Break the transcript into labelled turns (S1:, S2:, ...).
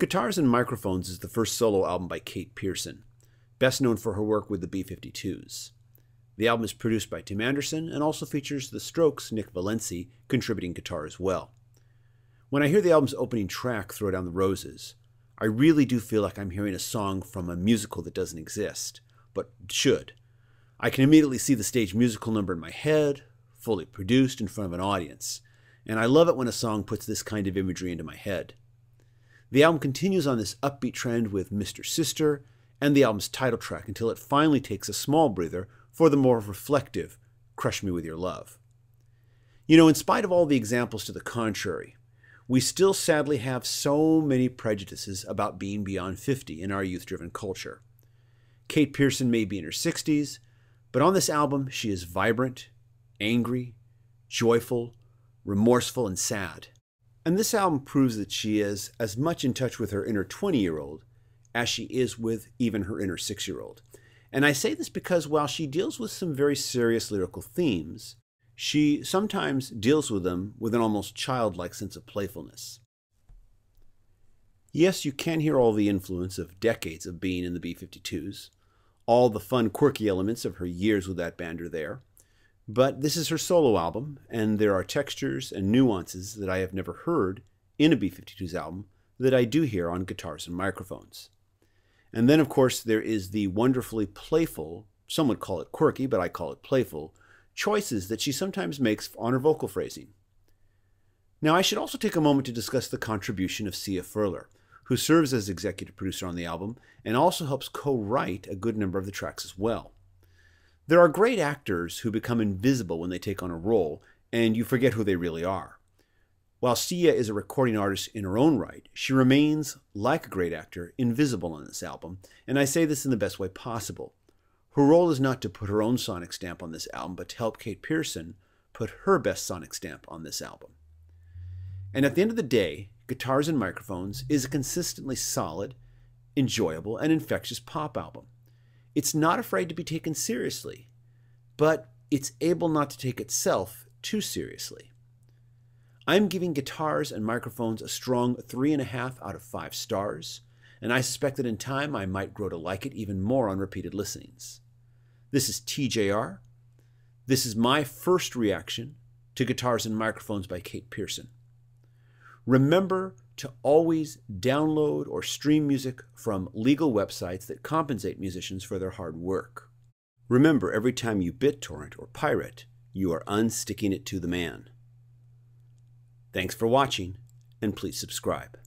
S1: Guitars and Microphones is the first solo album by Kate Pierson, best known for her work with the B-52s. The album is produced by Tim Anderson and also features The Strokes' Nick Valenci contributing guitar as well. When I hear the album's opening track, Throw Down the Roses, I really do feel like I'm hearing a song from a musical that doesn't exist, but should. I can immediately see the stage musical number in my head, fully produced in front of an audience, and I love it when a song puts this kind of imagery into my head. The album continues on this upbeat trend with Mr. Sister and the album's title track until it finally takes a small breather for the more reflective Crush Me With Your Love. You know, in spite of all the examples to the contrary, we still sadly have so many prejudices about being beyond 50 in our youth-driven culture. Kate Pierson may be in her 60s, but on this album she is vibrant, angry, joyful, remorseful, and sad. And this album proves that she is as much in touch with her inner 20-year-old as she is with even her inner 6-year-old. And I say this because while she deals with some very serious lyrical themes, she sometimes deals with them with an almost childlike sense of playfulness. Yes, you can hear all the influence of decades of being in the B-52s. All the fun, quirky elements of her years with that band are there. But this is her solo album, and there are textures and nuances that I have never heard in a B-52s album that I do hear on Guitars and Microphones. And then, of course, there is the wonderfully playful, some would call it quirky, but I call it playful, choices that she sometimes makes on her vocal phrasing. Now, I should also take a moment to discuss the contribution of Sia Furler, who serves as executive producer on the album and also helps co-write a good number of the tracks as well. There are great actors who become invisible when they take on a role, and you forget who they really are. While Sia is a recording artist in her own right, she remains, like a great actor, invisible on this album, and I say this in the best way possible. Her role is not to put her own sonic stamp on this album, but to help Kate Pierson put her best sonic stamp on this album. And at the end of the day, Guitars and Microphones is a consistently solid, enjoyable, and infectious pop album. It's not afraid to be taken seriously, but it's able not to take itself too seriously. I'm giving Guitars and Microphones a strong 3.5 out of 5 stars, and I suspect that in time I might grow to like it even more on repeated listenings. This is TJR. This is my first reaction to Guitars and Microphones by Kate Pierson. Remember to always download or stream music from legal websites that compensate musicians for their hard work. Remember, every time you BitTorrent or pirate, you are unsticking it to the man. Thanks for watching, and please subscribe.